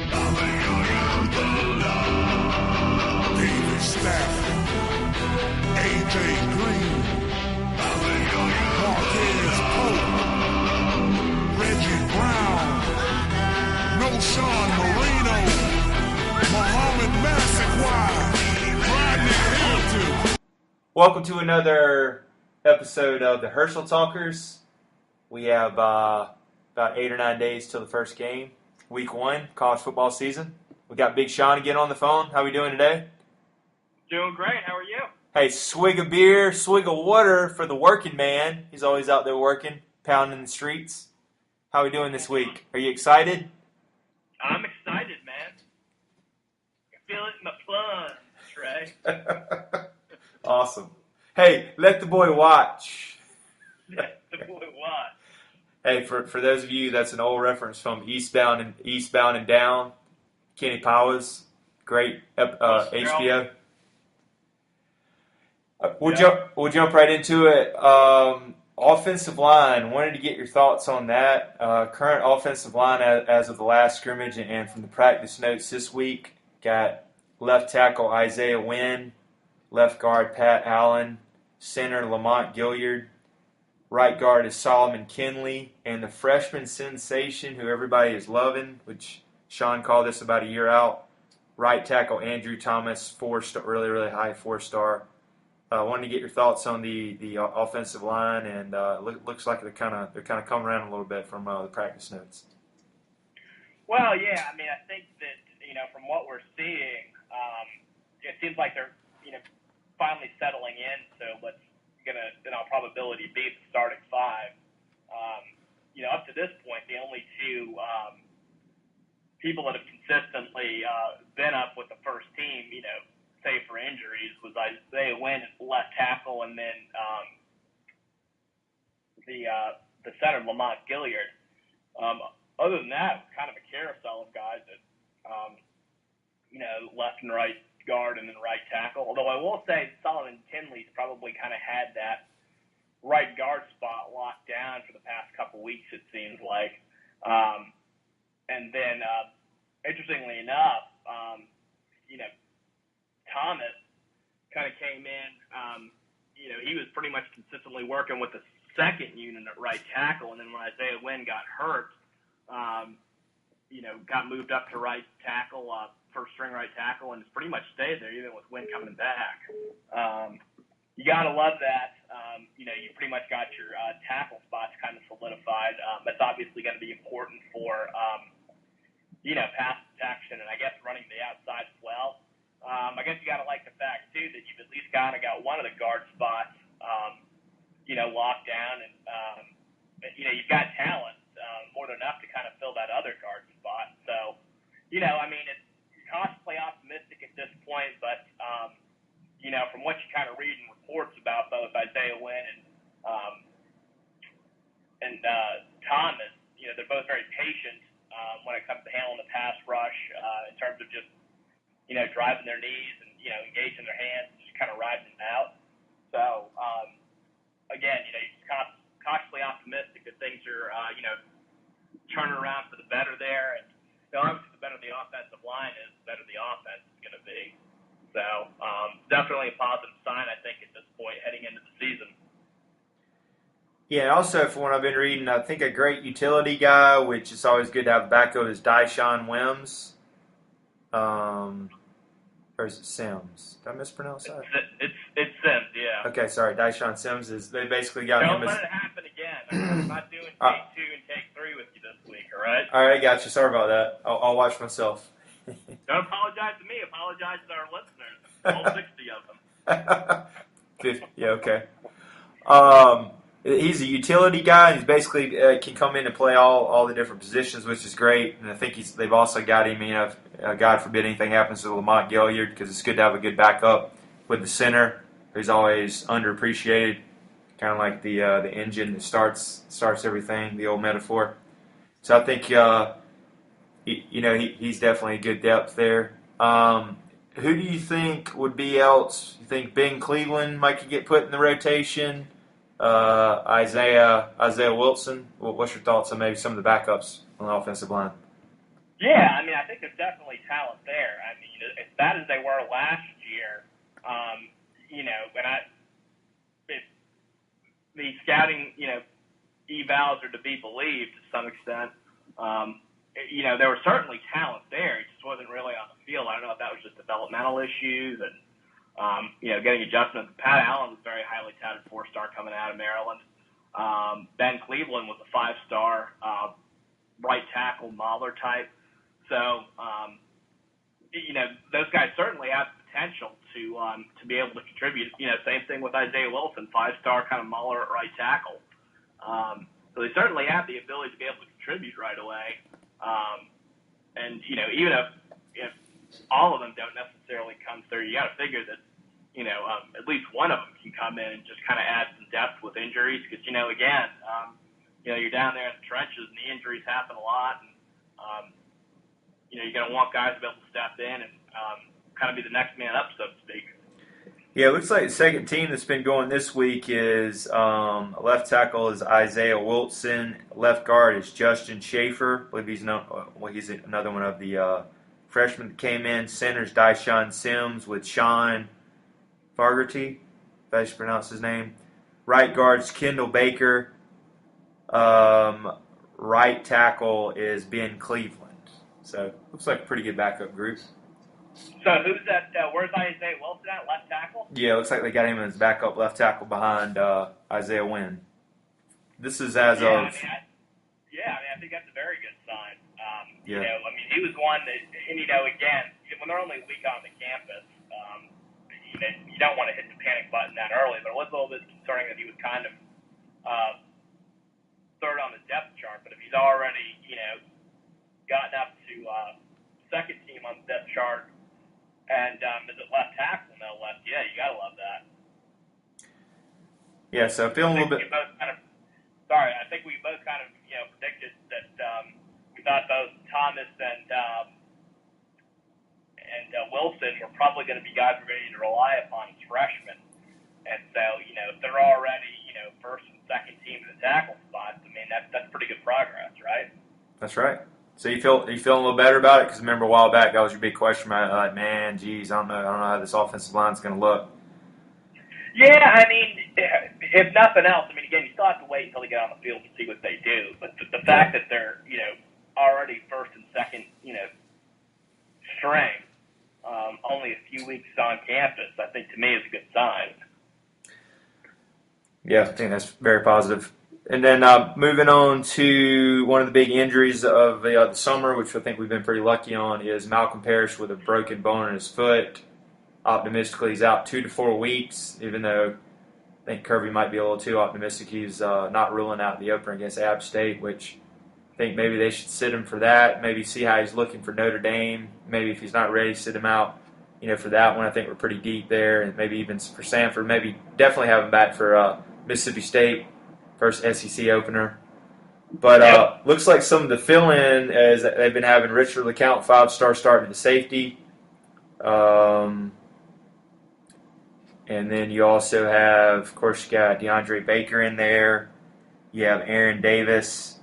David Stafford, AJ Green, Marquez Pope, Reggie Brown, no Sean Marino, Muhammad Massaquoi, Rodney Hilton. Welcome to another episode of the Herschel Talkers. We have about 8 or 9 days till the first game, week 1, college football season. We got Big Sean again on the phone. How are we doing today? Doing great. How are you? Hey, swig of beer, swig of water for the working man. He's always out there working, pounding the streets. How are we doing this week? Are you excited? I'm excited, man. I feel it in my plunge, Trey. Awesome. Hey, let the boy watch. The boy what? Hey, for those of you, that's an old reference from Eastbound and Down. Kenny Powers, great HBO. We'll jump right into it. Offensive line, wanted to get your thoughts on that. Current offensive line as of the last scrimmage and from the practice notes this week. Got left tackle Isaiah Wynn, left guard Pat Allen, center Lamont Gilliard, right guard is Solomon Kinley, and the freshman sensation who everybody is loving, which Sean called this about a year out, right tackle Andrew Thomas, 4-star, really high 4-star. Wanted to get your thoughts on the offensive line, and looks like they're kind of coming around a little bit from the practice notes. Well, yeah. I mean, I think that from what we're seeing, it seems like they're finally settling in. So what's gonna, in all probability, be the starting 5. Up to this point, the only two people that have consistently been up with the first team, save for injuries, was Isaiah Wynn at left tackle, and then the center Lamont Gilliard. Other than that, kind of a carousel of guys that left and right guard and then right tackle. Although I will say Solomon Kinley's probably kind of had that right guard spot locked down for the past couple weeks, it seems like. And then, interestingly enough, Thomas kind of came in. He was pretty much consistently working with the second unit at right tackle, and then when Isaiah Wynn got hurt, got moved up to right tackle, first string right tackle, and has pretty much stayed there even with Wynn coming back. You gotta love that. You pretty much got your tackle spots kind of solidified. That's obviously going to be important for pass protection and I guess running the outside as well. I guess you got to like the fact, too, that you've at least kind of got one of the guard spots, locked down. And, you've got talent, more than enough to kind of fill that other guard spot. So, it's cautiously optimistic at this point. But, from what you kind of read in reports about both Isaiah Wynn and Thomas, they're both very patient when it comes to handling the pass rush in terms of just, driving their knees and, engaging their hands and just kind of riding them out. So, again, you're cautiously optimistic that things are, turning around for the better there. And obviously the better the offensive line is, the better the offense is going to be. So, definitely a positive sign, I think, at this point heading into the season. Yeah, also from what I've been reading, I think a great utility guy, which is always good to have backup, is Dyshawn Wims. Or is it Sims? Did I mispronounce that? It's Sims, yeah. Okay, sorry. Dyshawn Sims they basically got Don't him as... let it happen again. I'm not doing take 2 and take 3 with you this week, all right? All right, got you. Sorry about that. I'll watch myself. Don't apologize to me. Apologize to our listeners. All 60 of them. 50, yeah, okay. He's a utility guy. He's basically can come in and play all the different positions, which is great. And I think they've also got him, God forbid anything happens to Lamont Gilliard, because it's good to have a good backup with the center, who's always underappreciated, kind of like the engine that starts everything, the old metaphor. So I think he's definitely a good depth there. Who do you think would be else? You think Ben Cleveland might get put in the rotation? Isaiah Wilson? What's your thoughts on maybe some of the backups on the offensive line? Yeah, I mean, I think there's definitely talent there. I mean, as bad as they were last year, if the scouting, evals are to be believed to some extent, there was certainly talent there. It just wasn't really on the field. I don't know if that was just developmental issues and, getting adjustments. Pat Allen was very highly touted 4-star coming out of Maryland. Ben Cleveland was a 5-star right tackle mauler type. So, those guys certainly have the potential to be able to contribute. Same thing with Isaiah Wilson, 5-star kind of mauler right tackle. So they certainly have the ability to be able to contribute right away. Even if all of them don't necessarily come through, you got to figure that, at least one of them can come in and just kind of add some depth with injuries. Because, you're down there in the trenches and the injuries happen a lot. And, you're going to want guys to be able to step in and kind of be the next man up, so to speak. Yeah, it looks like the second team that's been going this week is left tackle is Isaiah Wilson. Left guard is Justin Schaefer. I believe he's another one of the freshmen that came in. Center's Dyshawn Sims with Sean Fogarty, if I should pronounce his name. Right guard's Kendall Baker. Right tackle is Ben Cleveland. So looks like a pretty good backup group. So who's that? Where's Isaiah Wilson at? Left tackle? Yeah, it looks like they got him as backup left tackle behind Isaiah Wynn. This is as of. I think that's a very good sign. He was one that, and again, when they're only a week on the campus, you don't want to hit the panic button that early. But it was a little bit concerning that he was kind of third on the depth chart. But if he's already, gotten up to second team on the depth chart. And is it left tackle, no left? Yeah, you gotta love that. Yeah, so feeling a little bit. I think we both kind of predicted that we thought both Thomas and Wilson were probably going to be guys we're going to need to rely upon as freshmen. And so if they're already first and second team in the tackle spots, I mean that's pretty good progress, right? That's right. So you feeling a little better about it? Because remember a while back that was your big question. Like, man, geez, I don't know how this offensive line is going to look. Yeah, I mean, if nothing else, I mean, again, you still have to wait until they get on the field to see what they do. But the fact that they're already first and second string, only a few weeks on campus, I think to me is a good sign. Yeah, I think that's very positive. And then moving on to one of the big injuries of the summer, which I think we've been pretty lucky on, is Malcolm Parrish with a broken bone in his foot. Optimistically, he's out 2 to 4 weeks, even though I think Kirby might be a little too optimistic. He's not ruling out the opener against App State, which I think maybe they should sit him for that, maybe see how he's looking for Notre Dame. Maybe if he's not ready, sit him out for that one. I think we're pretty deep there, and maybe even for Sanford, maybe definitely have him back for Mississippi State. First SEC opener. But looks like some of the fill-in is that they've been having Richard LeCount, 5-star starting to safety. And then you also have, of course, you got DeAndre Baker in there. You have Aaron Davis.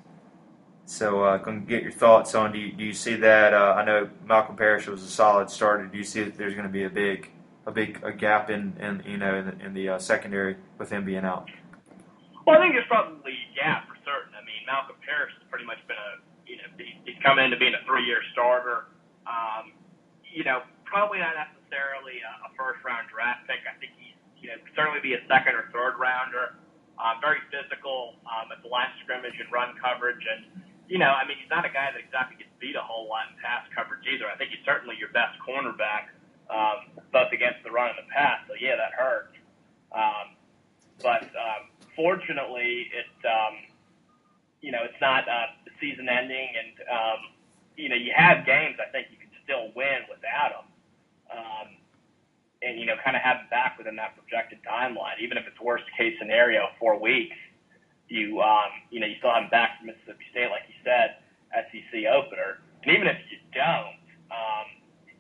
So I'm going to get your thoughts on, do you see that? I know Malcolm Parrish was a solid starter. Do you see that there's going to be a big gap in the secondary with him being out? Well, I think there's probably a gap for certain. I mean, Malcolm Parrish has pretty much been he's coming into being a 3-year starter. Probably not necessarily a first-round draft pick. I think he's, certainly be a second or third rounder. Very physical at the line of scrimmage and run coverage. And, he's not a guy that exactly gets beat a whole lot in pass coverage either. I think he's certainly your best cornerback, both against the run and the pass. So, yeah, that hurts. Fortunately, it's not the season ending, and you have games I think you can still win without him, and kind of have him back within that projected timeline. Even if it's worst case scenario, 4 weeks, you still have him back from Mississippi State, like you said, SEC opener, and even if you don't,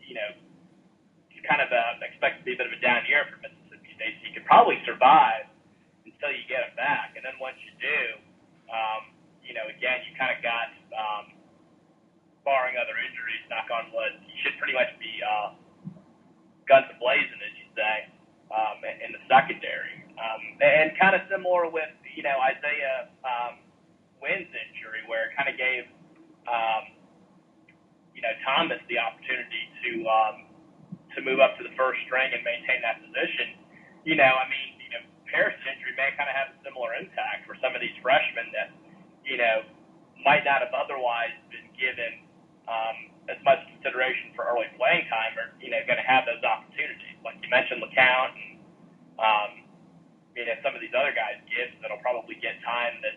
you kind of expect to be a bit of a down year for Mississippi State, so you could probably survive until you get it back. And then once you do, again, you kind of got, barring other injuries, on wood, you should pretty much be guns blazing, as you say, in the secondary. And kind of similar with, Isaiah Wynn's injury, where it kind of gave, Thomas the opportunity to move up to the first string and maintain that position. Parrish's injury may kind of have a similar impact for some of these freshmen that, might not have otherwise been given as much consideration for early playing time are, going to have those opportunities. Like you mentioned, LeCount and, some of these other guys, Gibbs, that'll probably get time that,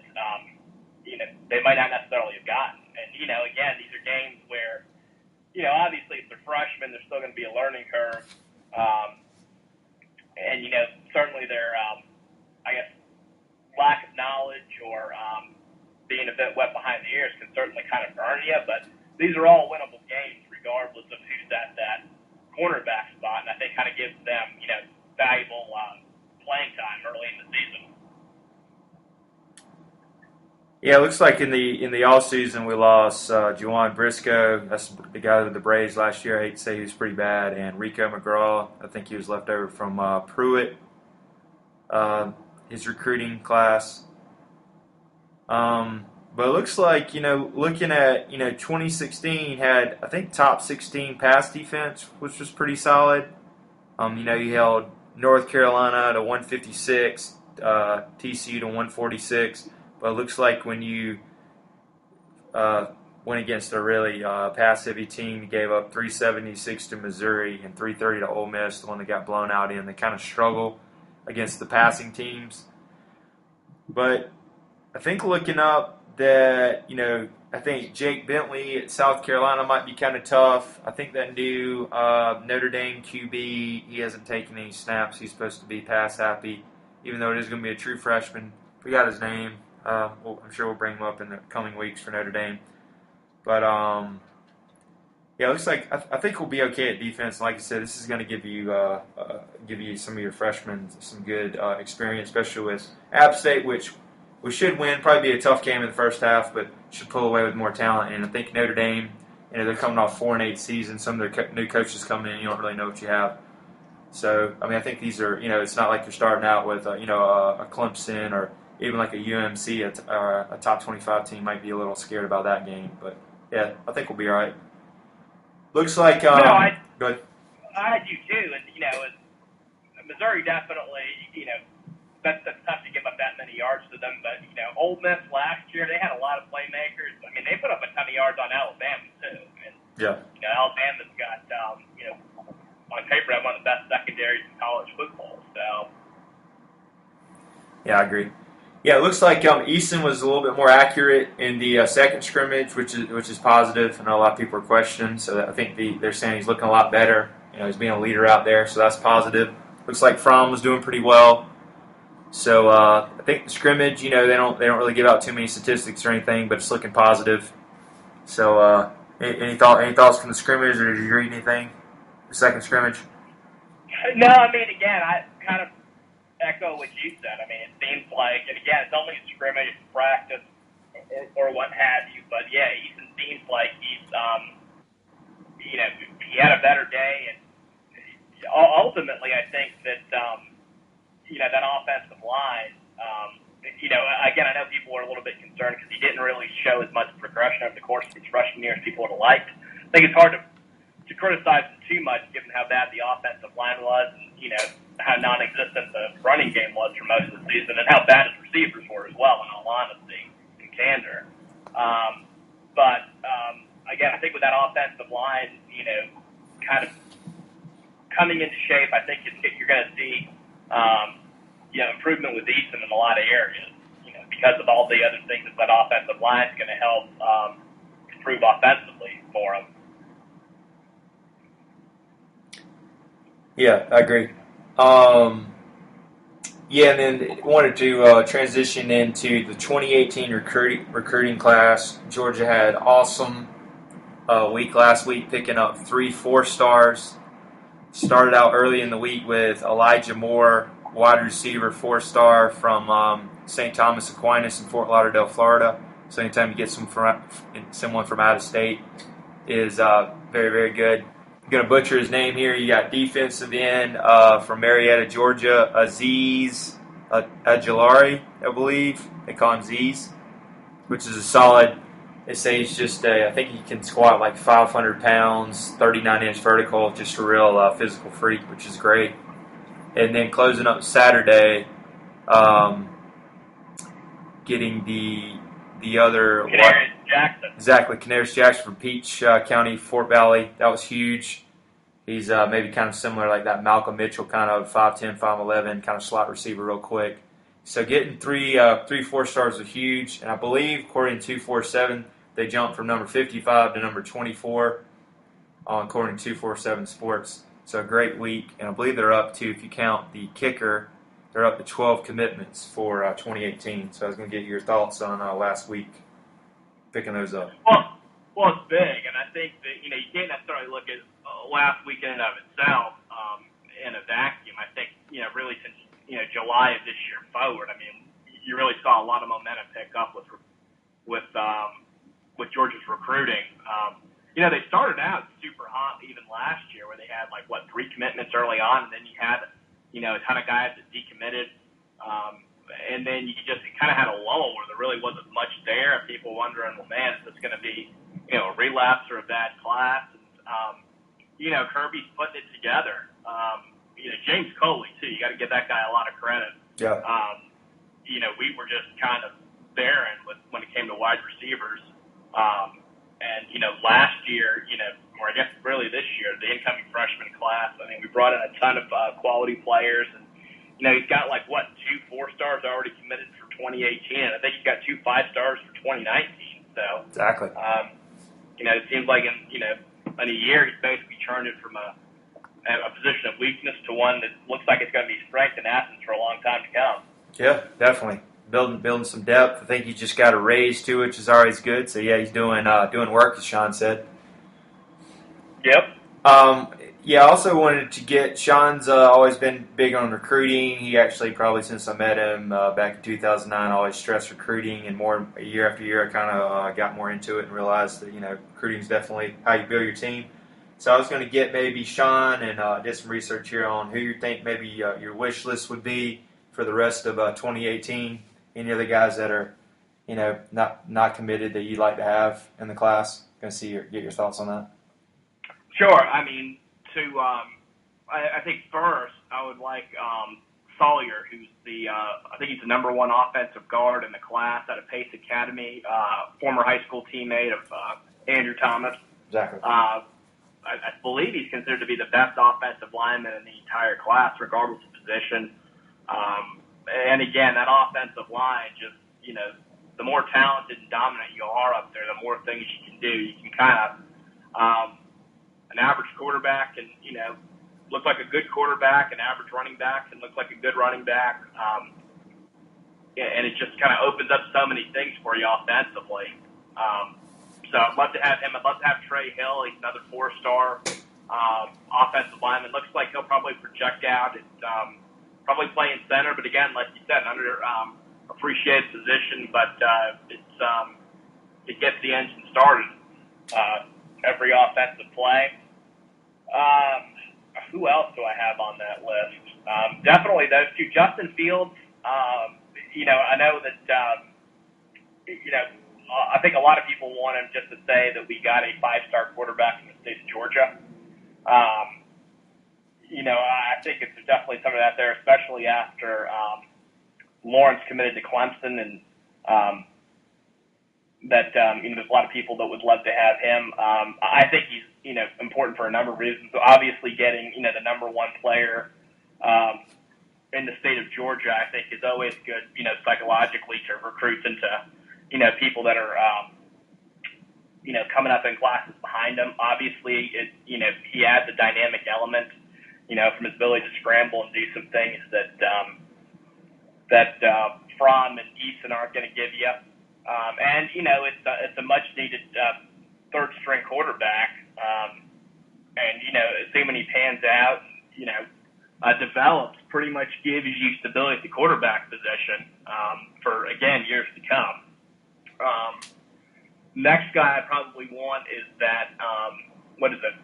they might not necessarily have gotten. And, again, these are games where, obviously if they're freshmen, there's still going to be a learning curve. And, certainly their, lack of knowledge or being a bit wet behind the ears can certainly kind of burn you. But these are all winnable games regardless of who's at that cornerback spot. And I think kind of gives them, valuable playing time early in the season. Yeah, it looks like in the off season we lost Juwan Briscoe. That's the guy with the Braves last year. I hate to say he was pretty bad, and Rico McGraw. I think he was left over from Pruitt. His recruiting class. But it looks like looking at 2016 had I think top 16 pass defense, which was pretty solid. You held North Carolina to 156, TCU to 146. But it looks like when you went against a really pass-heavy team, you gave up 376 to Missouri and 330 to Ole Miss, the one that got blown out in. They kind of struggle against the passing teams. But I think looking up that, I think Jake Bentley at South Carolina might be kind of tough. I think that new Notre Dame QB, he hasn't taken any snaps. He's supposed to be pass-happy, even though it is going to be a true freshman. We got his name. I'm sure we'll bring him up in the coming weeks for Notre Dame. But, it looks like I think we'll be okay at defense. Like I said, this is going to give you some of your freshmen some good experience, especially with App State, which we should win. Probably be a tough game in the first half, but should pull away with more talent. And I think Notre Dame, they're coming off 4-8 season. Some of their new coaches coming in, you don't really know what you have. So, I think these are, it's not like you're starting out with, a Clemson or even like a UMC, a top 25 team might be a little scared about that game. But, yeah, I think we'll be all right. Looks like go ahead. I do too. And, Missouri definitely, that's tough to give up that many yards to them. But, Ole Miss last year, they had a lot of playmakers. They put up a ton of yards on Alabama, too. And, yeah. Alabama's got, on paper, have one of the best secondaries in college football. So. Yeah, I agree. Yeah, it looks like Easton was a little bit more accurate in the second scrimmage, which is positive. I know a lot of people are questioning, so I think they're saying he's looking a lot better. He's being a leader out there, so that's positive. Looks like Fromm was doing pretty well. So I think the scrimmage, they don't really give out too many statistics or anything, but it's looking positive. So any thoughts from the scrimmage, or did you read anything? The second scrimmage? No, again, I kind of echo what you said. It seems like, and again, it's only a scrimmage, practice, or what have you. But yeah, Easton seems like he's, he had a better day, and ultimately, I think that, that offensive line, again, I know people were a little bit concerned because he didn't really show as much progression over the course of his freshman year as people would have liked. I think it's hard to criticize him too much given how bad the offensive line was and, how non-existent the running game was for most of the season and how bad his receivers were as well, in all honesty and candor. But again, I think with that offensive line, kind of coming into shape, I think you're going to see, improvement with Easton in a lot of areas, because of all the other things that offensive line is going to help improve offensively for him. Yeah, I agree. And then wanted to transition into the 2018 recruiting class. Georgia had awesome week last week, picking up 3 4-stars. Started out early in the week with Elijah Moore, wide receiver, 4-star from St. Thomas Aquinas in Fort Lauderdale, Florida. So anytime you get someone from out of state is Very, very good. I'm going to butcher his name here. You got defensive end from Marietta, Georgia, Aziz Jalari, I believe. They call him Z's, which is a solid. They say he's just I think he can squat like 500 pounds, 39-inch vertical, just a real physical freak, which is great. And then closing up Saturday, getting the other Jackson. Exactly, Canaris Jackson from Peach County, Fort Valley. That was huge. He's maybe kind of similar like that Malcolm Mitchell, kind of 5'10", 5'11", kind of slot receiver real quick. So getting three 4-stars was huge. And I believe, according to 247, they jumped from number 55 to number 24 according to 247 Sports. So a great week. And I believe they're up to, if you count the kicker, they're up to 12 commitments for 2018. So I was going to get your thoughts on last week, picking those up. Well, it's big, and I think that you can't necessarily look at last weekend of itself in a vacuum. I think really since July of this year forward, I mean, you really saw a lot of momentum pick up with Georgia's recruiting. They started out super hot even last year, where they had 3 commitments early on, and then you had a ton of guys that decommitted. And then it kind of had a lull where there really wasn't much there, and people wondering, well, man, is this going to be, a relapse or a bad class? And, Kirby's putting it together. James Coley, too, you got to give that guy a lot of credit. Yeah. We were just kind of barren when it came to wide receivers. Last year, or I guess really this year, the incoming freshman class, I mean, we brought in a ton of quality players, and he's got 2 4-stars already committed for 2018. I think he's got 2 5-stars for 2019. So exactly. It seems like in a year he's basically turned it from a position of weakness to one that looks like it's going to be strength in Athens for a long time to come. Yeah, definitely. Building some depth. I think he just got a raise too, which is always good. So yeah, he's doing work, as Sean said. Yep. I also wanted to get Sean's always been big on recruiting. He actually probably since I met him back in 2009 always stressed recruiting, and more year after year I kind of got more into it and realized that recruiting is definitely how you build your team. So I was going to get maybe Sean and did some research here on who you think maybe your wish list would be for the rest of 2018. Any other guys that are not committed that you'd like to have in the class? Going to get your thoughts on that. Sure. I mean, I think first I would like Sawyer, who's I think he's the number 1 offensive guard in the class out of Pace Academy, former high school teammate of Andrew Thomas. Exactly. I believe he's considered to be the best offensive lineman in the entire class, regardless of position. And again, that offensive line, just the more talented and dominant you are up there, the more things you can do. You can kind of an average quarterback can, look like a good quarterback, an average running back can look like a good running back. And it just kind of opens up so many things for you offensively. So I'd love to have him. I'd love to have Trey Hill. He's another 4-star offensive lineman. Looks like he'll probably project out and probably play in center. But again, like you said, under appreciated position, but it gets the engine started every offensive play. Who else do I have on that list? Definitely those 2. Justin Fields, I know that, I think a lot of people want him just to say that we got a 5-star quarterback in the state of Georgia. I think it's definitely some of that there, especially after Lawrence committed to Clemson, and there's a lot of people that would love to have him. I think he's important for a number of reasons. So obviously getting the number 1 player in the state of Georgia, I think is always good, psychologically to recruit into people that are coming up in classes behind him. Obviously, he adds a dynamic element, from his ability to scramble and do some things that Fromm and Eason aren't going to give you. And it's a much needed 3rd-string quarterback. And see when he pans out, develops, pretty much gives you stability at the quarterback position for again years to come. Next guy I probably want is that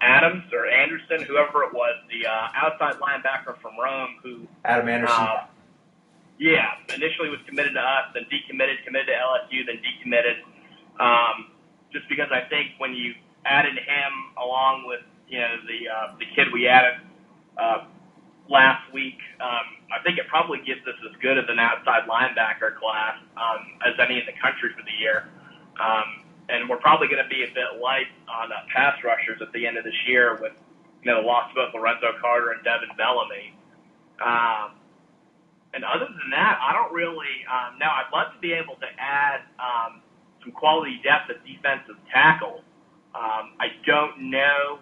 Adams or Anderson, whoever it was, the outside linebacker from Rome who Adam Anderson. Initially was committed to us, then decommitted, committed to LSU, then decommitted. Just because I think when you added him along with the kid we added last week, I think it probably gives us as good as an outside linebacker class as any in the country for the year. And we're probably going to be a bit light on pass rushers at the end of this year with the loss of both Lorenzo Carter and Devin Bellamy. And other than that, I don't really now I'd love to be able to add some quality depth at defensive tackle. I don't know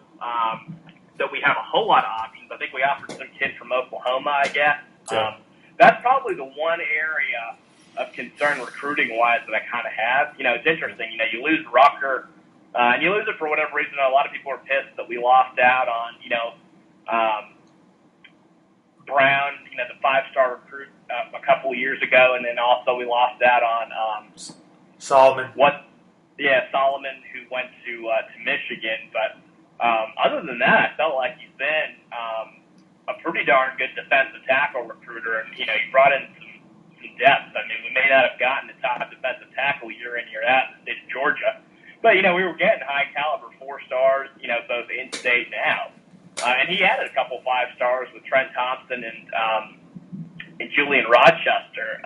that we have a whole lot of options. I think we offered some kid from Oklahoma, I guess. That's probably the one area of concern recruiting-wise that I kind of have. It's interesting. You lose Rucker, and you lose it for whatever reason. A lot of people are pissed that we lost out on, Brown, the five-star recruit a couple of years ago, and then also we lost out on Solomon. Solomon, who went to Michigan. But other than that, I felt like he's been a pretty darn good defensive tackle recruiter, and he brought in some depth. I mean, we may not have gotten the top defensive tackle year in, year out in the state of Georgia, but we were getting high caliber 4 stars, both in state and out. And he added a couple 5 stars with Trent Thompson and Julian Rochester.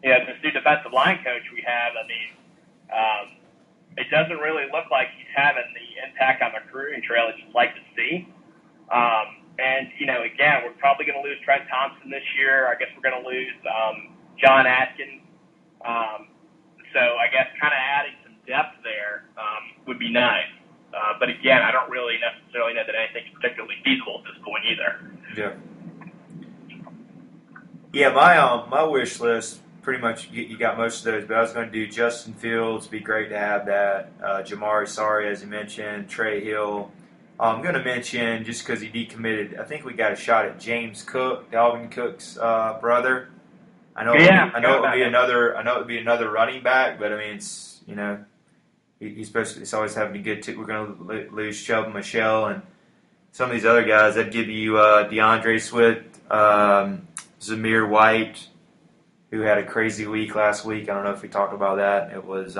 This new defensive line coach we have, it doesn't really look like he's having the impact on the recruiting trail that you'd like to see. And, again, we're probably going to lose Trent Thompson this year. I guess we're going to lose John Atkins. So I guess kind of adding some depth there would be nice. But, again, I don't really necessarily know that anything's particularly feasible at this point either. Yeah, my wish list, pretty much you got most of those, but I was going to do Justin Fields. Be great to have that. Jamari Sari, as you mentioned. Trey Hill. I'm going to mention, just because he decommitted, I think we got a shot at James Cook, Dalvin Cook's brother. I know it would be another running back, but it's he's always having a good. We're going to lose Chubb Michelle and some of these other guys. That'd give you DeAndre Swift, Zamir White, who had a crazy week last week. I don't know if we talked about that. It was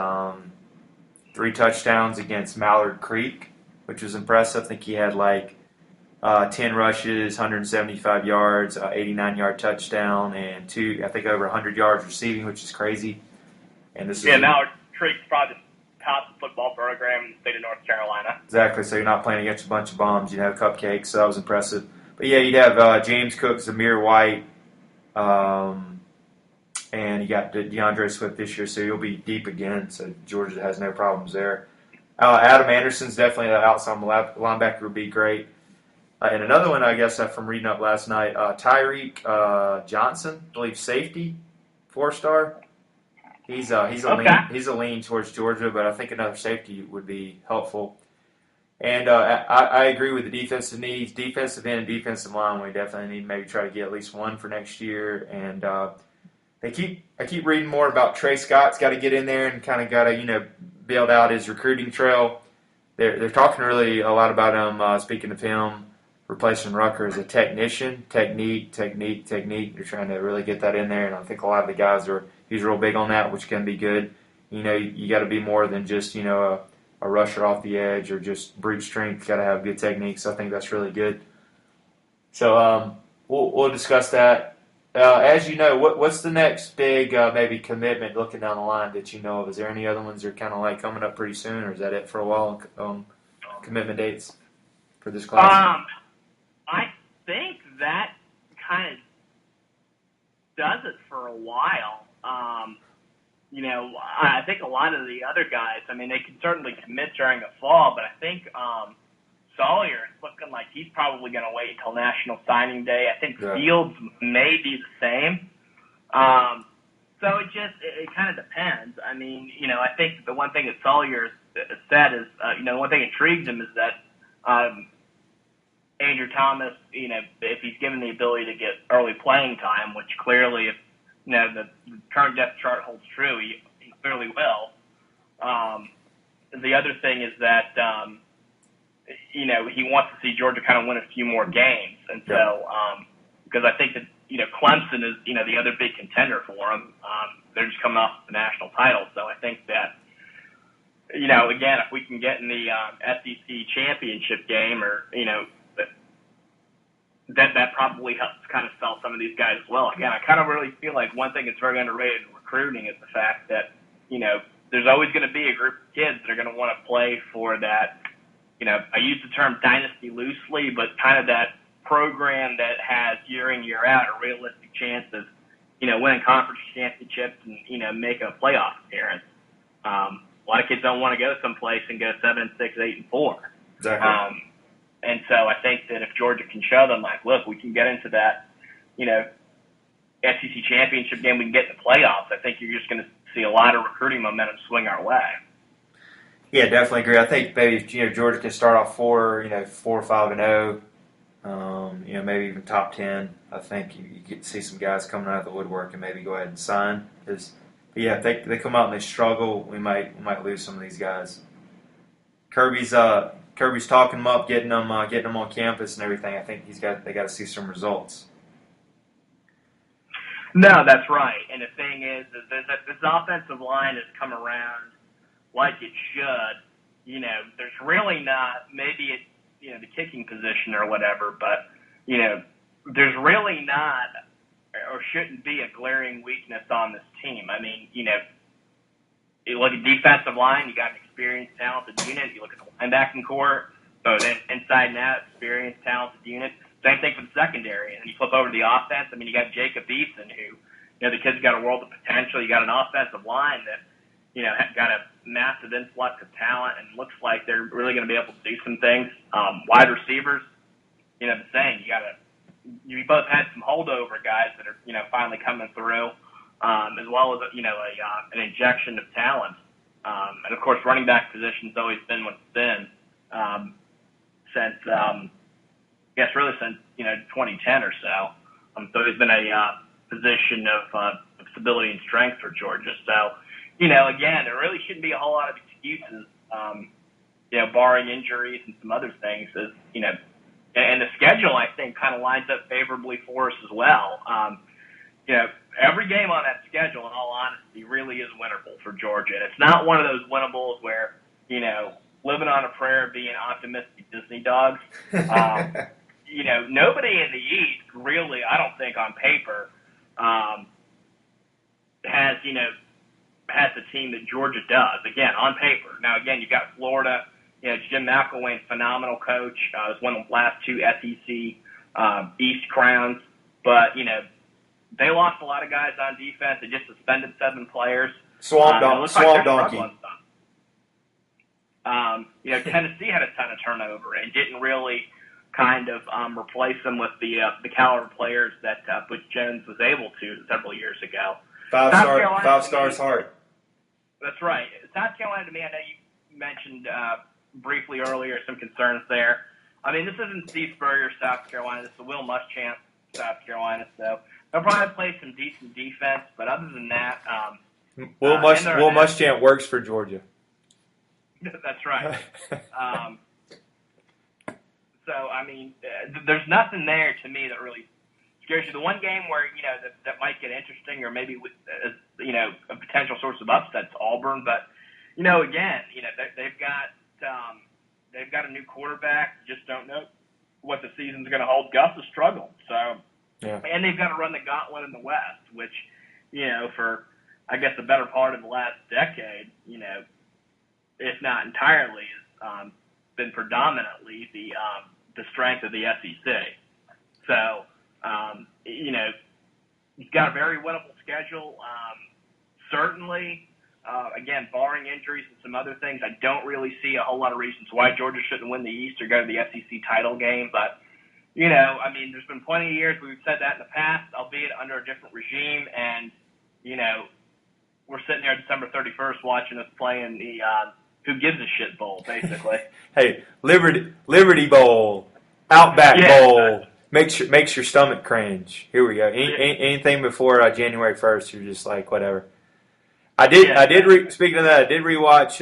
3 touchdowns against Mallard Creek, which was impressive. I think he had 10 rushes, 175 yards, 89-yard touchdown, and over 100 yards receiving, which is crazy. And this is Mallard Creek's probably the top football program in the state of North Carolina. Exactly. So you're not playing against a bunch of bombs, cupcakes. So that was impressive. But yeah, you'd have James Cook, Zamir White, and you got DeAndre Swift this year, so you'll be deep again. So Georgia has no problems there. Adam Anderson's definitely the outside linebacker would be great. And another one, I guess, from reading up last night, Tyreek Johnson, I believe safety, 4-star. He's a lean towards Georgia, but I think another safety would be helpful. And I agree with the defensive needs, defensive end and defensive line. We definitely need to maybe try to get at least one for next year. And I keep reading more about Trey Scott's got to get in there and kind of got to build out his recruiting trail. They're talking really a lot about him. Speaking of him, replacing Rucker as a technician, technique. They're trying to really get that in there, and I think a lot of the guys he's real big on that, which can be good. You got to be more than just a rusher off the edge or just brute strength. Got to have good technique. So I think that's really good. So we'll discuss that. As you know, what's the next big maybe commitment looking down the line that you know of? Is there any other ones that are kind of coming up pretty soon, or is that it for a while? Commitment dates for this class? I think that kind of does it for a while. I think a lot of the other guys, they can certainly commit during the fall, but I think Sawyer is looking like he's probably going to wait until National Signing Day. I think Fields may be the same. So it kind of depends. I think the one thing that Sawyer said is, the one thing that intrigues him is that Andrew Thomas, if he's given the ability to get early playing time, which clearly, if the current depth chart holds true, he clearly will. The other thing is that he wants to see Georgia kind of win a few more games. And so, because I think that, Clemson is, the other big contender for them. They're just coming off the national title. So I think that, again, if we can get in the SEC championship game or, that probably helps kind of sell some of these guys as well. Again, I kind of really feel like one thing that's very underrated in recruiting is the fact that, there's always going to be a group of kids that are going to want to play for that, I use the term dynasty loosely, but kind of that program that has year in, year out a realistic chance of, winning conference championships and, making a playoff appearance. A lot of kids don't want to go someplace and go 7-6, 8-4. Exactly. And so I think that if Georgia can show them, like, look, we can get into that, SEC championship game, we can get in the playoffs, I think you're just going to see a lot of recruiting momentum swing our way. Yeah, definitely agree. I think maybe Georgia can start off 4-5-0, maybe even top 10. I think you get to see some guys coming out of the woodwork and maybe go ahead and sign. But yeah, if they come out and they struggle, we might lose some of these guys. Kirby's talking them up, getting them on campus and everything. I think they got to see some results. No, that's right. And the thing is that this offensive line has come around like it should. There's really not, maybe it's, the kicking position or whatever, but, there's really not or shouldn't be a glaring weakness on this team. I mean, you look at defensive line, you got an experienced, talented unit. You look at the linebacking core, both inside and out, experienced, talented unit. Same thing for the secondary. And you flip over to the offense. I mean, you got Jacob Eason, who, the kid's got a world of potential. You got an offensive line that, got a massive influx of talent and looks like they're really going to be able to do some things. Wide receivers, the same. You both had some holdover guys that are, finally coming through, as well as, an injection of talent. And of course, running back position's always been what it's been, since, since, 2010 or so. So it's been a position of stability and strength for Georgia. So, again, there really shouldn't be a whole lot of excuses, barring injuries and some other things. And the schedule, I think, kind of lines up favorably for us as well. Every game on that schedule, in all honesty, really is winnable for Georgia. And it's not one of those winnables where, living on a prayer, being optimistic Disney dogs. Nobody in the East really, I don't think on paper, has the team that Georgia does. Again, on paper. Now, again, you've got Florida. Jim McElwain, phenomenal coach. Was one of the last two SEC East crowns. But, they lost a lot of guys on defense. They just suspended 7 players. Swamp Donkey. Tennessee had a ton of turnover and didn't really kind of replace them with the caliber players that Butch Jones was able to several years ago. Five stars hard. That's right. South Carolina, to me, I know you mentioned briefly earlier some concerns there. I mean, this isn't Steve Spurrier, South Carolina. This is Will Muschamp, South Carolina. So they'll probably play some decent defense, but other than that, Will Muschamp works for Georgia. That's right. So, I mean, there's nothing there to me that really scares you. The one game where, that might get interesting or maybe with, a potential source of upset's Auburn. But, again, they've got a new quarterback. You just don't know what the season's going to hold. Gus has struggled. So, yeah. And they've got to run the gauntlet in the West, which, for, I guess, the better part of the last decade, if not entirely, has been predominantly the strength of the SEC. So, you've got a very winnable schedule. Certainly, again, barring injuries and some other things, I don't really see a whole lot of reasons why Georgia shouldn't win the East or go to the SEC title game. But, there's been plenty of years we've said that in the past, albeit under a different regime. And, we're sitting there December 31st watching us play in the Who Gives a Shit Bowl, basically. Hey, Liberty Bowl, Outback Bowl, makes your stomach cringe. Here we go. Anything before January 1st, you're just like whatever. Speaking of that, I did rewatch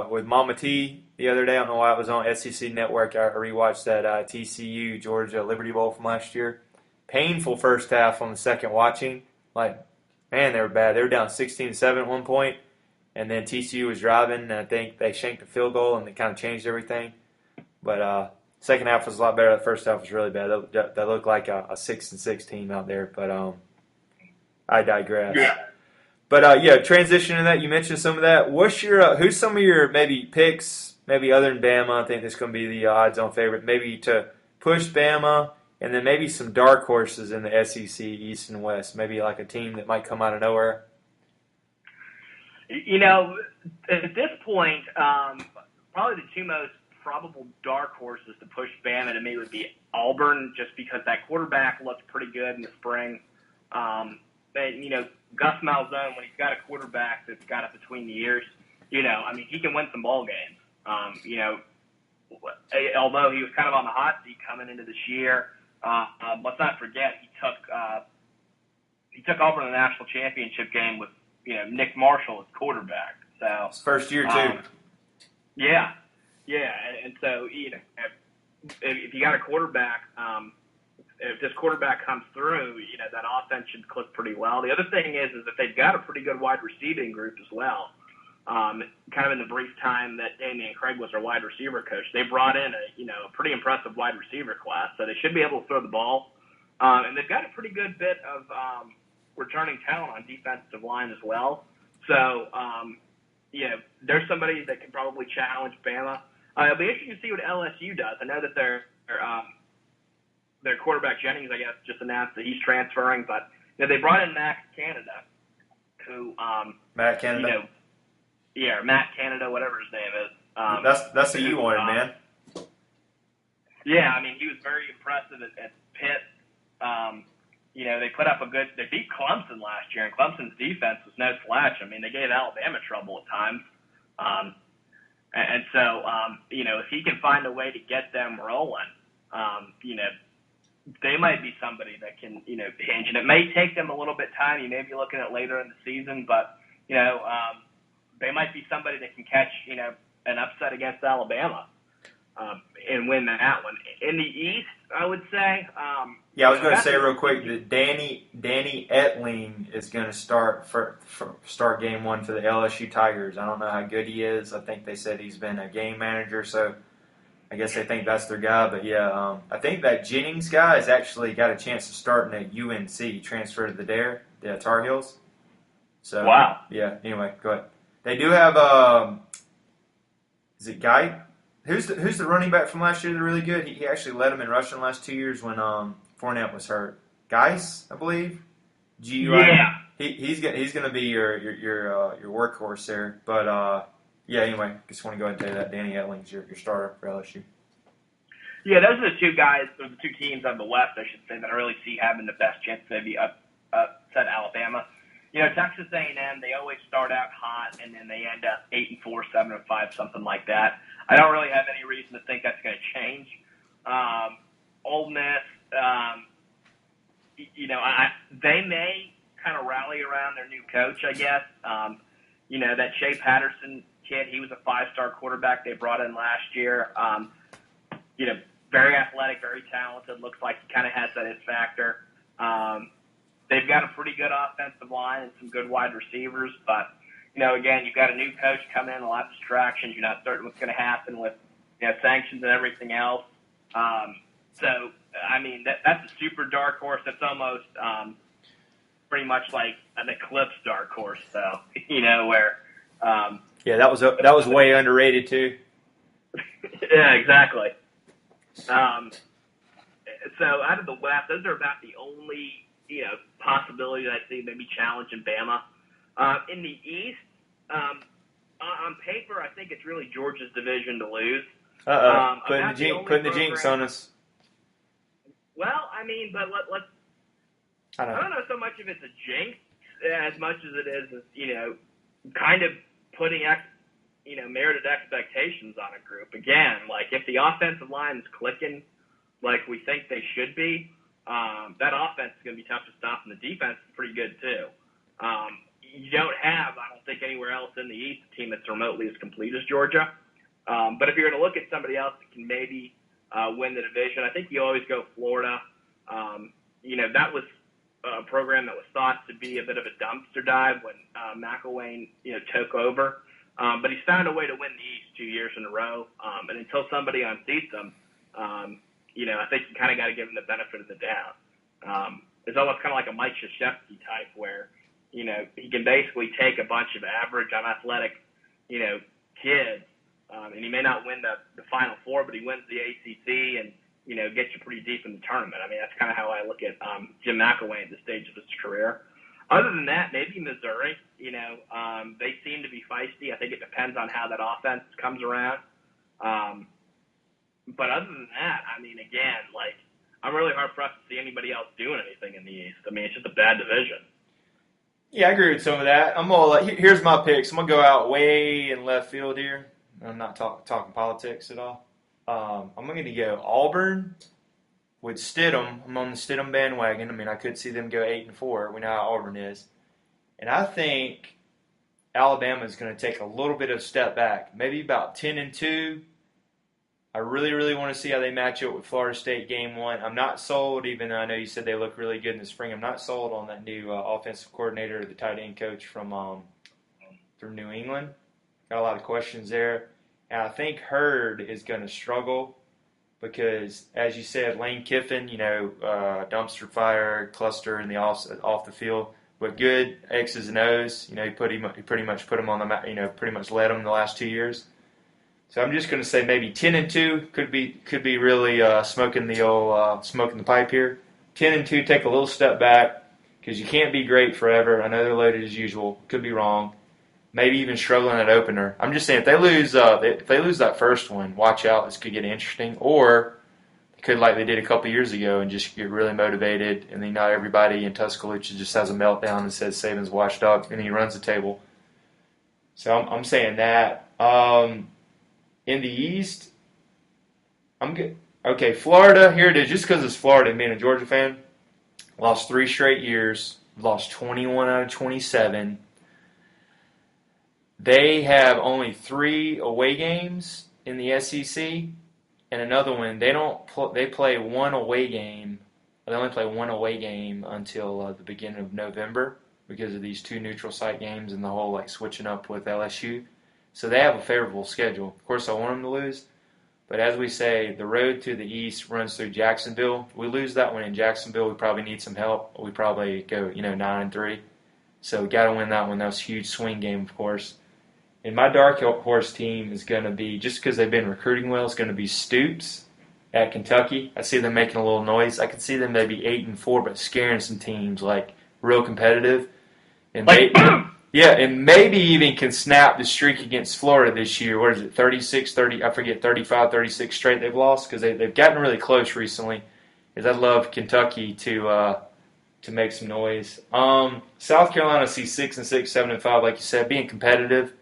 with Mama T the other day. I don't know why it was on SEC Network. I rewatched that TCU Georgia Liberty Bowl from last year. Painful first half on the second watching. Like, man, they were bad. They were down 16-7 at one point, and then TCU was driving, and I think they shanked a field goal, and it kind of changed everything. But second half was a lot better. The first half was really bad. They looked like a 6-6 team out there. But I digress. Yeah. But transitioning to that, you mentioned some of that. What's your who's some of your maybe picks, maybe other than Bama? I think that's going to be the odds-on favorite. Maybe to push Bama, and then maybe some dark horses in the SEC East and West. Maybe like a team that might come out of nowhere. You know, at this point, probably the two most probable dark horses to push Bama to me would be Auburn, just because that quarterback looked pretty good in the spring. And, you know, Gus Malzahn, when he's got a quarterback that's got it between the ears, you know, I mean, he can win some ball games. You know, although he was kind of on the hot seat coming into this year, let's not forget he took Auburn to the national championship game with, you know, Nick Marshall as quarterback. So His first year too. Yeah, and so, you know, if you got a quarterback, if this quarterback comes through, you know, that offense should click pretty well. The other thing is that they've got a pretty good wide receiving group as well. Kind of in the brief time that Damian Craig was their wide receiver coach, they brought in a pretty impressive wide receiver class, so they should be able to throw the ball. And they've got a pretty good bit of returning talent on defensive line as well. So, you know, there's somebody that can probably challenge Bama. It'll be interesting to see what LSU does. I know that their quarterback Jennings, I guess, just announced that he's transferring, but you know, they brought in Matt Canada, who Matt Canada. You know, yeah, Matt Canada, whatever his name is. That's who you wanted, man. Yeah, I mean, he was very impressive at Pitt. You know, they beat Clemson last year, and Clemson's defense was no slouch. I mean, they gave Alabama trouble at times. And so, you know, if he can find a way to get them rolling, you know, they might be somebody that can, you know, hinge. And it may take them a little bit time. You may be looking at later in the season, but, you know, they might be somebody that can catch, you know, an upset against Alabama and win that one. In the East, I would say. Yeah, I was going to say real quick that Danny Etling is going to start start game one for the LSU Tigers. I don't know how good he is. I think they said he's been a game manager, so I guess they think that's their guy. But yeah, I think that Jennings guy has actually got a chance of starting at UNC, transfer to the Tar Heels. So wow. Yeah. Anyway, go ahead. They do have is it Guy? Who's the running back from last year? They're really good. He actually led them in rushing the last 2 years when Fournette was hurt. Geis, I believe. G-U-I. Yeah. He's going to be your workhorse there. But yeah. Anyway, just want to go ahead and tell you that Danny Etling's your starter for LSU. Yeah, those are the two guys, or the two teams on the West, I should say, that I really see having the best chance to maybe upset Alabama. You know, Texas A&M, they always start out hot, and then they end up 8-4, 7-5, something like that. I don't really have any reason to think that's going to change. Ole Miss, you know, they may kind of rally around their new coach, I guess. You know, that Shea Patterson kid, he was a 5-star quarterback they brought in last year. You know, very athletic, very talented. Looks like he kind of has that it factor. They've got a pretty good offensive line and some good wide receivers, but, you know, again, you've got a new coach coming in, a lot of distractions. You're not certain what's going to happen with, you know, sanctions and everything else. So, I mean, that's a super dark horse. That's almost pretty much like an eclipse dark horse, though, you know, where yeah, that was way underrated too. Yeah, exactly. So out of the West, those are about the only, you know, possibilities I see maybe challenging Bama. In the East, on paper, I think it's really Georgia's division to lose. Putting the jinx on us. Well, I mean, but let's. I don't know so much if it's a jinx as much as it is, you know, kind of putting, you know, merited expectations on a group. Again, like if the offensive line is clicking like we think they should be, that offense is going to be tough to stop, and the defense is pretty good too. You don't have, I don't think, anywhere else in the East a team that's remotely as complete as Georgia. But if you're going to look at somebody else that can maybe win the division, I think you always go Florida. That was a program that was thought to be a bit of a dumpster dive when McElwain, took over. But he's found a way to win the East 2 years in a row. And until somebody unseats him, I think you kind of got to give him the benefit of the doubt. It's almost kind of like a Mike Krzyzewski type where, he can basically take a bunch of average, unathletic, kids, and he may not win the Final Four, but he wins the ACC and, gets you pretty deep in the tournament. I mean, that's kind of how I look at Jim McElwain at this stage of his career. Other than that, maybe Missouri. They seem to be feisty. I think it depends on how that offense comes around. But other than that, I mean, again, I'm really hard pressed to see anybody else doing anything in the East. I mean, it's just a bad division. Yeah, I agree with some of that. Here's my picks. I'm gonna go out way in left field here. I'm not talking politics at all. I'm going to go Auburn with Stidham. I'm on the Stidham bandwagon. I mean, I could see them go 8-4. We know how Auburn is. And I think Alabama is going to take a little bit of a step back, maybe about 10-2. I really, really want to see how they match up with Florida State game 1. I'm not sold, even though I know you said they look really good in the spring. I'm not sold on that new offensive coordinator, the tight end coach from New England. Got a lot of questions there. And I think Hurd is going to struggle because, as you said, Lane Kiffin, dumpster fire, cluster in the off the field, but good X's and O's. He pretty much put him on the pretty much led him the last 2 years. So I'm just going to say maybe 10-2 could be really smoking the pipe here. 10-2, take a little step back because you can't be great forever. I know they're loaded as usual. Could be wrong. Maybe even struggling at opener. I'm just saying if they lose that first one, watch out. This could get interesting. Or they could, like they did a couple years ago, and just get really motivated. And then now everybody in Tuscaloosa just has a meltdown and says Saban's washed up, and he runs the table. So I'm saying that. In the East, I'm good. Okay, Florida. Here it is. Just because it's Florida and being a Georgia fan, lost 3 straight years. Lost 21 out of 27. They have only 3 away games in the SEC, and another one. They play one away game. They only play one away game until the beginning of November because of these 2 neutral site games and the whole switching up with LSU. So they have a favorable schedule. Of course, I want them to lose, but as we say, the road to the East runs through Jacksonville. If we lose that one in Jacksonville, we probably need some help. We probably go 9-3. So we got to win that one. That was a huge swing game, of course. And my dark horse team is going to be, just because they've been recruiting well, it's going to be Stoops at Kentucky. I see them making a little noise. I could see them maybe 8-4, but scaring some teams, real competitive. And and maybe even can snap the streak against Florida this year. What is it, 35, 36 straight they've lost? Because they've gotten really close recently. Because I love Kentucky to make some noise. South Carolina sees 6-6, 7-5, like you said, being competitive.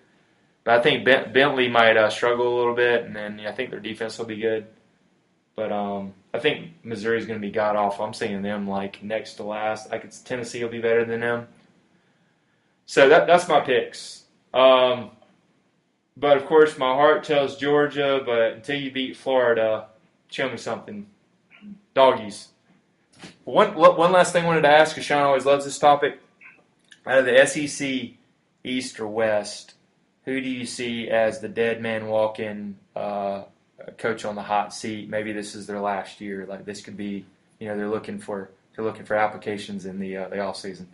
But I think Bentley might struggle a little bit, and then I think their defense will be good. But I think Missouri's going to be god-awful. I'm seeing them next to last. Tennessee will be better than them. So that's my picks. But, of course, my heart tells Georgia, but until you beat Florida, show me something. Doggies. One last thing I wanted to ask, because Sean always loves this topic. Out of the SEC East or West, who do you see as the dead man walking coach on the hot seat? Maybe this is their last year. This could be, they're looking for applications in the off season.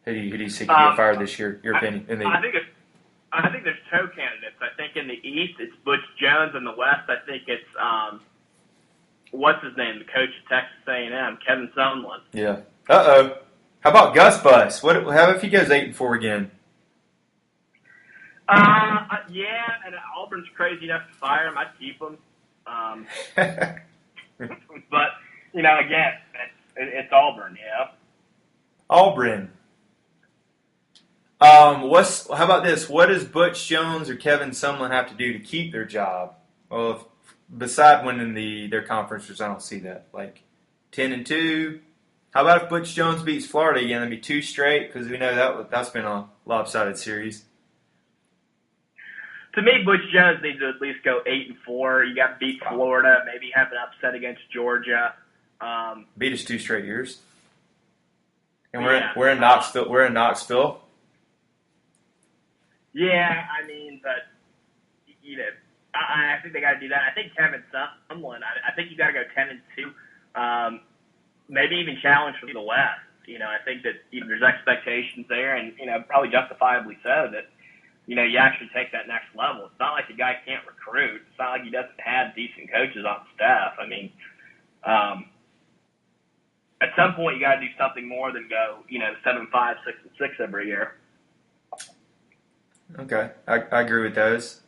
Who do you see could get fired this year? Your opinion? I think there's 2 candidates. I think in the East it's Butch Jones. In the West, I think it's what's his name, the coach of Texas A&M, Kevin Sumlin. Yeah. How about Gus Bus? How if he goes 8-4 again? Yeah, and Auburn's crazy enough to fire him. I'd keep him. But, again, it's Auburn, Auburn. How about this? What does Butch Jones or Kevin Sumlin have to do to keep their job? Well, beside winning their conferences, I don't see that. 10-2. How about if Butch Jones beats Florida again? That'd be 2 straight, because we know that's been a lopsided series. to me, Butch Jones needs to at least go 8-4. You got to beat Florida, maybe have an upset against Georgia. Beat us 2 straight years. And we're in Knoxville. We're in Knoxville. Yeah, I mean, but I think they got to do that. I think Kevin Sumlin. I think you got to go 10-2. Maybe even challenge for the West. I think that there's expectations there, and probably justifiably so that you actually take that next level. It's not like the guy can't recruit. It's not like he doesn't have decent coaches on staff. I mean, at some point you got to do something more than go 7-5, 6-6 every year. Okay, I agree with those.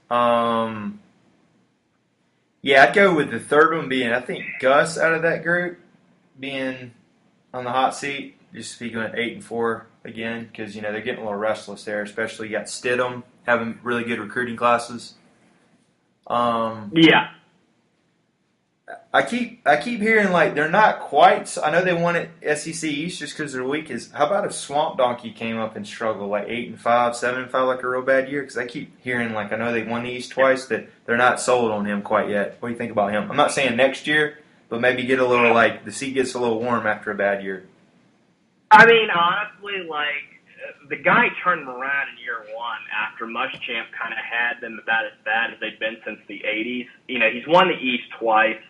Yeah, I'd go with the third one being, I think, Gus out of that group being on the hot seat. Just speaking at 8-4 again, because they're getting a little restless there. Especially you got Stidham having really good recruiting classes. Yeah. I keep hearing like they're not quite. I know they won it SEC East just because they're weak. How about if Swamp Donkey came up and struggled like 8-5, 7-5, like a real bad year? Because I keep hearing like I know they won the East twice that they're not sold on him quite yet. What do you think about him? I'm not saying next year, but maybe get a little like the seat gets a little warm after a bad year. I mean, honestly, like the guy turned them around in year one after Muschamp kind of had them about as bad as they'd been since the '80s. He's won the East twice.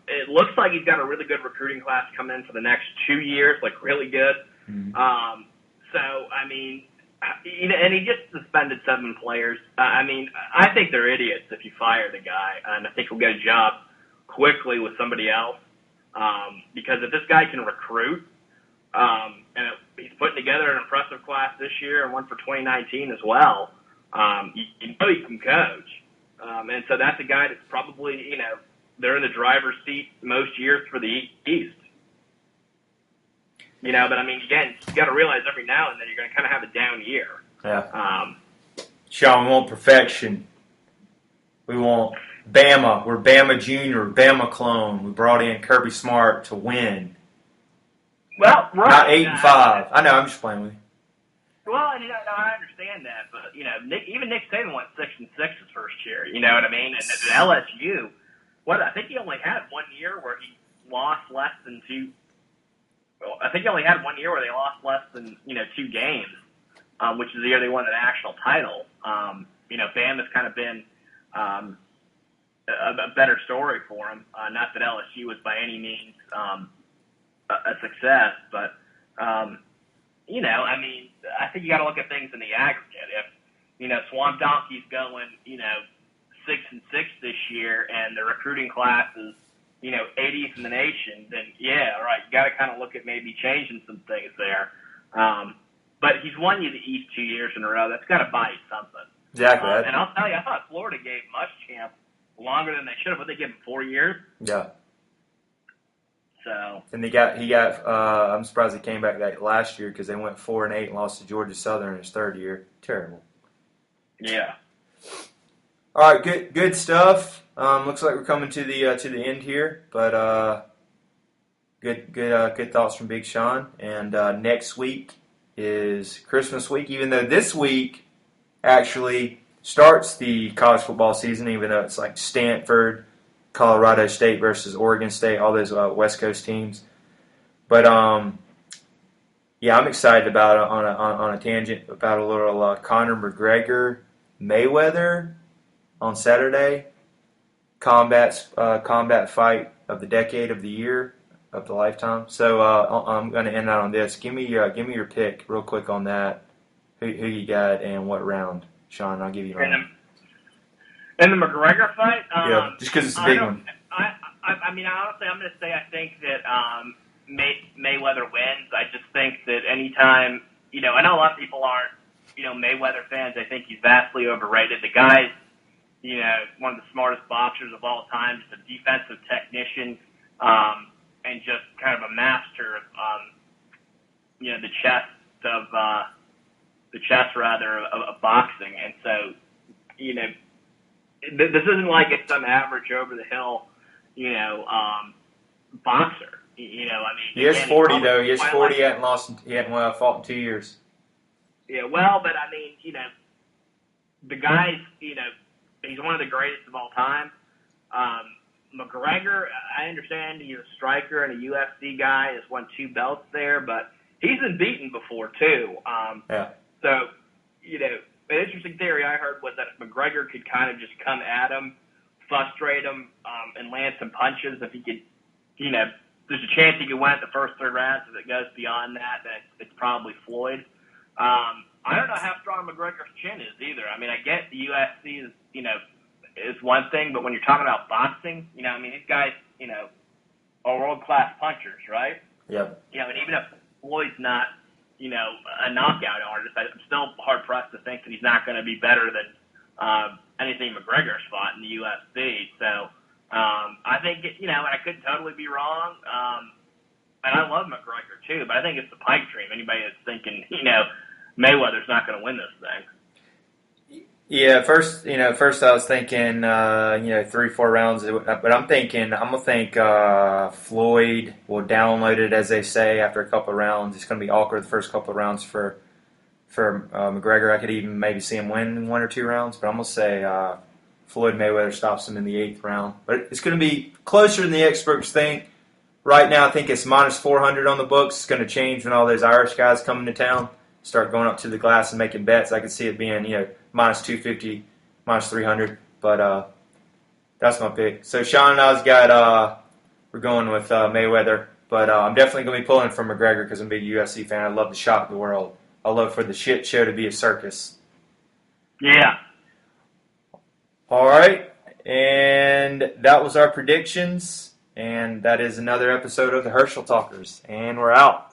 It looks like he's got a really good recruiting class coming in for the next 2 years, like really good. Mm-hmm. So, I mean, and he just suspended 7 players. I mean, I think they're idiots if you fire the guy, and I think he'll get a job quickly with somebody else. Because if this guy can recruit, and he's putting together an impressive class this year and one for 2019 as well, you know he can coach. And so that's a guy that's probably, they're in the driver's seat most years for the East. But I mean, again, you got to realize every now and then you're going to kind of have a down year. Yeah. Sean, we want perfection. We want Bama. We're Bama Junior, Bama clone. We brought in Kirby Smart to win. Well, right. Not 8-5. I know. I'm just playing with you. Well, and I understand that, but even Nick Saban went 6-6 his first year. You know what I mean? And at LSU, I think he only had 1 year where he lost less than 2. I think he only had 1 year where they lost less than 2 games, which is the year they won the national title. Bama's kind of been a better story for him. Not that LSU was by any means a success, but I mean, I think you got to look at things in the aggregate. If Swamp Donkey's going 6-6 this year, and the recruiting class is 80th in the nation, then yeah, right, you got to kind of look at maybe changing some things there. But he's won you the East 2 years in a row. That's got to buy you something. Exactly. And I'll tell you, I thought Florida gave Muschamp longer than they should have. But they gave him 4 years. Yeah. So. And he got. I'm surprised he came back that last year because they went 4-8 and lost to Georgia Southern in his third year. Terrible. Yeah. All right, good stuff. Looks like we're coming to the end here, but good thoughts from Big Sean. And next week is Christmas week. Even though this week actually starts the college football season, even though it's like Stanford, Colorado State versus Oregon State, all those West Coast teams. But yeah, I'm excited about on a tangent about a little Conor McGregor Mayweather on Saturday. Combat fight of the decade, of the year, of the lifetime. So I'm going to end that on this. Give me your pick real quick on that. Who you got and what round, Sean? I'll give you round. In the McGregor fight? Yeah, just because it's a big one. I mean, honestly, I'm going to say I think that Mayweather wins. I just think that anytime, I know a lot of people aren't, Mayweather fans. I think he's vastly overrated. The guy's, one of the smartest boxers of all time, just a defensive technician, and just kind of a master of, the chess of boxing. And so, this isn't like it's some average over the hill, boxer. I mean, he is 40 though. He is 40. He hadn't fought in 2 years. Yeah, well, but I mean, the guy's, he's one of the greatest of all time. McGregor, I understand he's a striker and a UFC guy, has won 2 belts there, but he's been beaten before too. So, an interesting theory I heard was that if McGregor could kind of just come at him, frustrate him, and land some punches, if he could, there's a chance he could win at the first 3 rounds. If it goes beyond that, then it's probably Floyd. I don't know how strong McGregor's chin is either. I mean, I get the UFC is, is one thing, but when you're talking about boxing, these guys, are world-class punchers, right? Yep. And even if Floyd's not, a knockout artist, I'm still hard-pressed to think that he's not going to be better than anything McGregor's fought in the UFC. So I think, and I could totally be wrong. And I love McGregor too, but I think it's the pipe dream. Anybody that's thinking, Mayweather's not going to win this thing. Yeah, first I was thinking, 3-4 rounds, but I'm gonna think Floyd will download it, as they say, after a couple of rounds. It's gonna be awkward the first couple of rounds for McGregor. I could even maybe see him win in 1 or 2 rounds, but I'm gonna say Floyd Mayweather stops him in the 8th round. But it's gonna be closer than the experts think. Right now, I think it's minus 400 on the books. It's gonna change when all those Irish guys come into town, start going up to the glass and making bets. I could see it being, minus 250, minus 300. But that's my pick. So Sean and I's got, we're going with Mayweather. But I'm definitely going to be pulling for McGregor because I'm a big UFC fan. I love to shock the world. I love for the shit show to be a circus. Yeah. All right. And that was our predictions. And that is another episode of the Herschel Talkers. And we're out.